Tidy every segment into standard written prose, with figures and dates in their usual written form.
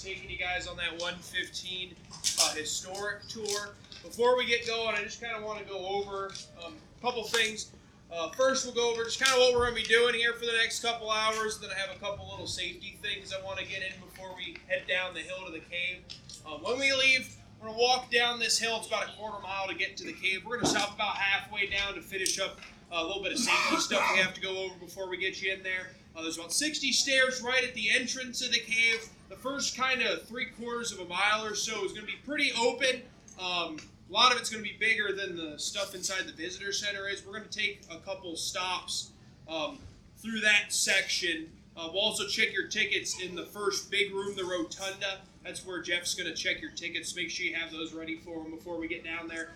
Taking you guys on that 115 historic tour. Before we get going, I just kind of want to go over a couple things. First, we'll go over just kind of what we're going to be doing here for the next couple hours. Then I have a couple little safety things I want to get in before we head down the hill to the cave. When we leave, we're going to walk down this hill. It's about a quarter mile to get to the cave. We're going to stop about halfway down to finish up a little bit of safety stuff we have to go over before we get you in there. There's about 60 stairs right at the entrance of the cave. The first kind of 3/4 of a mile or so is going to be pretty open. A lot of it's going to be bigger than the stuff inside the visitor center is. We're going to take a couple stops through that section. We'll also check your tickets in the first big room, the rotunda. That's where Jeff's going to check your tickets. Make sure you have those ready for him before we get down there.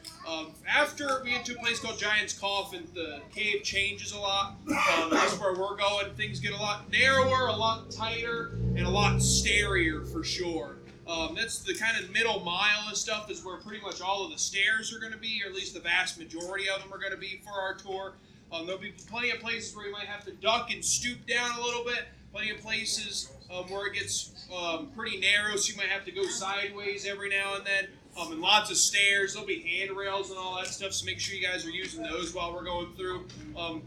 After we get to a place called Giant's Coffin, the cave changes a lot. That's where we're going. Things get a lot narrower, a lot tighter, and a lot stairier for sure. That's the kind of middle mile of stuff is where pretty much all of the stairs are going to be, or at least the vast majority of them are going to be for our tour. There'll be plenty of places where you might have to duck and stoop down a little bit. Plenty of places where it gets pretty narrow, so you might have to go sideways every now and then. And lots of stairs. There'll be handrails and all that stuff, so make sure you guys are using those while we're going through.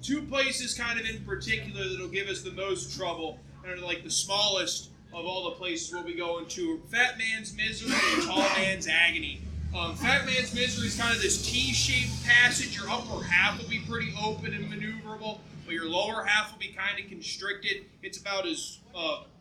Two places kind of in particular that'll give us the most trouble, and are like the smallest of all the places we'll be going to. Fat Man's Misery and Tall Man's Agony. Fat Man's Misery is kind of this T-shaped passage. Your upper half will be pretty open and maneuverable, but your lower half will be kind of constricted. It's about as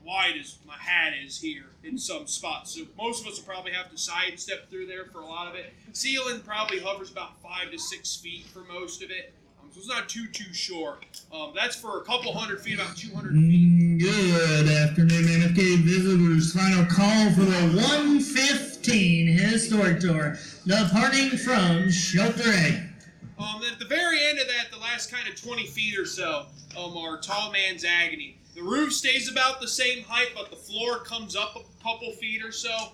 wide as my hat is here in some spots. So most of us will probably have to sidestep through there for a lot of it. Ceiling probably hovers about 5 to 6 feet for most of it. so it's not too short. That's for a couple hundred feet, about 200 feet. Good afternoon, Mammoth Cave visitors. Final call for the 115 Historic Tour, departing from Shelter A. At the very end of that, the last kind of 20 feet or so, are Tall Man's Agony. The roof stays about the same height, but the floor comes up a couple feet or so.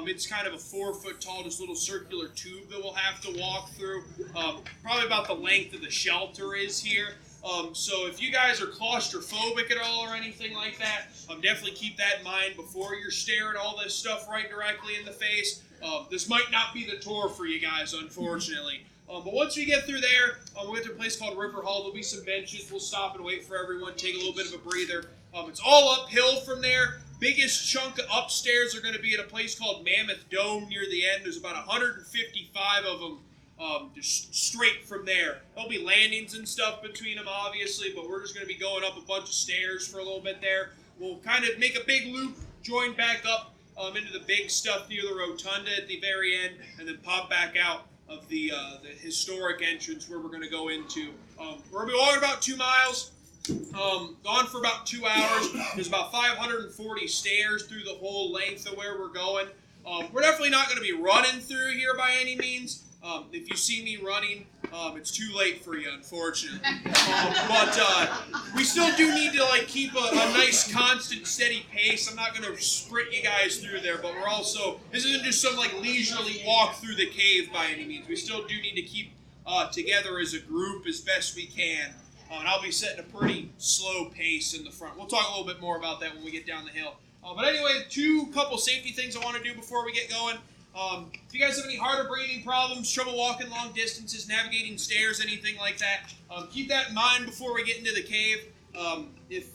It's kind of a 4 foot tall, just little circular tube that we'll have to walk through. Probably about the length of the shelter is here. So if you guys are claustrophobic at all or anything like that, definitely keep that in mind before you're staring all this stuff right directly in the face. This might not be the tour for you guys, unfortunately. But once we get through there, we'll get to a place called River Hall. There'll be some benches. We'll stop and wait for everyone, take a little bit of a breather. It's all uphill from there. Biggest chunk upstairs are going to be at a place called Mammoth Dome near the end. There's about 155 of them just straight from there. There'll be landings and stuff between them, obviously, but we're just going to be going up a bunch of stairs for a little bit there. We'll kind of make a big loop, join back up into the big stuff near the rotunda at the very end, and then pop back out of the historic entrance where we're going to go into. We're going to be walking about 2 miles, gone for about 2 hours. There's about 540 stairs through the whole length of where we're going. We're definitely not going to be running through here by any means. If you see me running, it's too late for you, unfortunately. But we still do need to keep a nice, constant, steady pace. I'm not going to sprint you guys through there, but we're also, this isn't just some leisurely walk through the cave by any means. We still do need to keep together as a group as best we can. And I'll be setting a pretty slow pace in the front. We'll talk a little bit more about that when we get down the hill. But anyway, couple safety things I want to do before we get going. If you guys have any hard or breathing problems, trouble walking long distances, navigating stairs, anything like that, keep that in mind before we get into the cave. If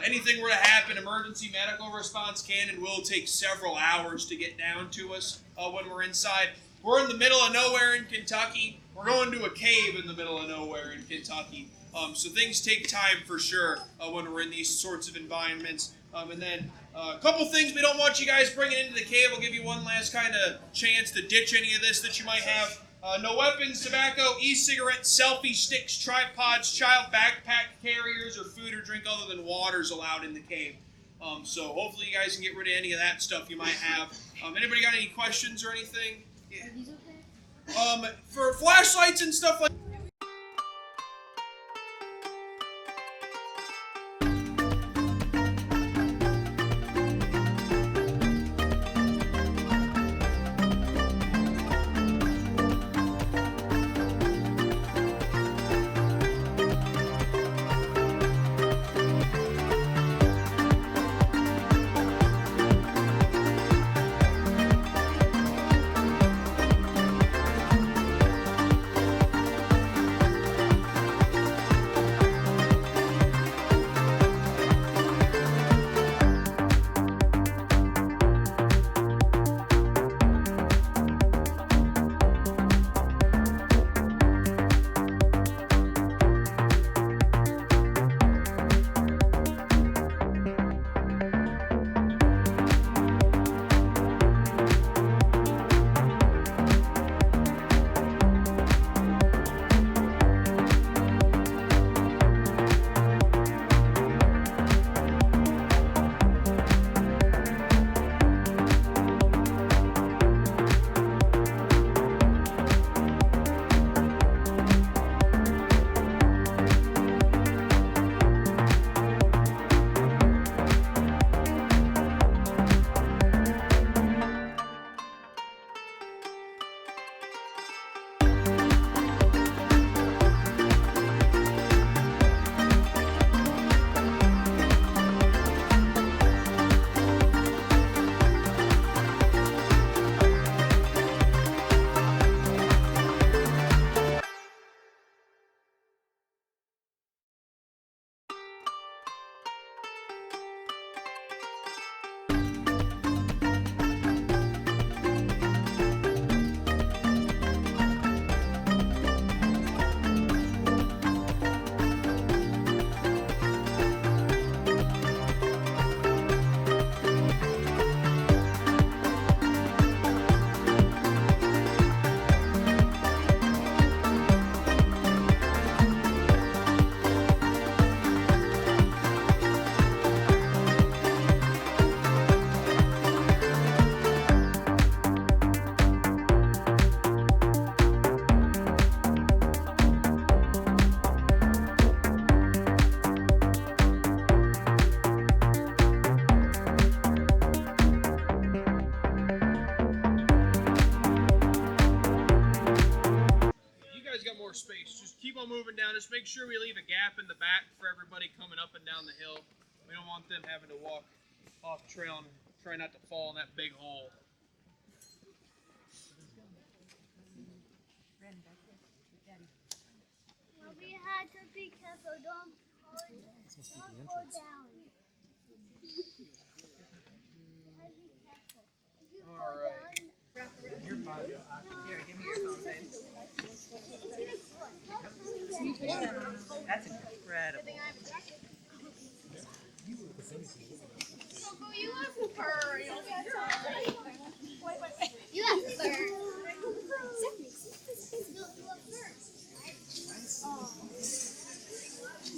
anything were to happen, emergency medical response can and will take several hours to get down to us when we're inside. We're in the middle of nowhere in Kentucky. We're going to a cave in the middle of nowhere in Kentucky. So things take time for sure when we're in these sorts of environments. And then a couple things we don't want you guys bringing into the cave. I'll give you one last kind of chance to ditch any of this that you might have. No weapons, tobacco, e-cigarettes, selfie sticks, tripods, child backpack carriers, or food or drink other than water's allowed in the cave. So hopefully you guys can get rid of any of that stuff you might have. Anybody got any questions or anything? Yeah. Are these okay? For flashlights and stuff like on moving down. Just make sure we leave a gap in the back for everybody coming up and down the hill. We don't want them having to walk off trail and try not to fall in that big hole. Well, we had to be careful. Don't fall down. All right. Here, give me your phone, babe. That's incredible. You have fur. You have fur.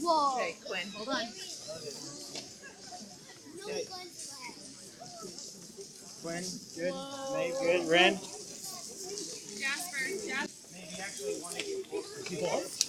Whoa. Okay, Quinn, hold on. Quinn, good. May, good. Ren. Jasper. Maybe actually want to get closer.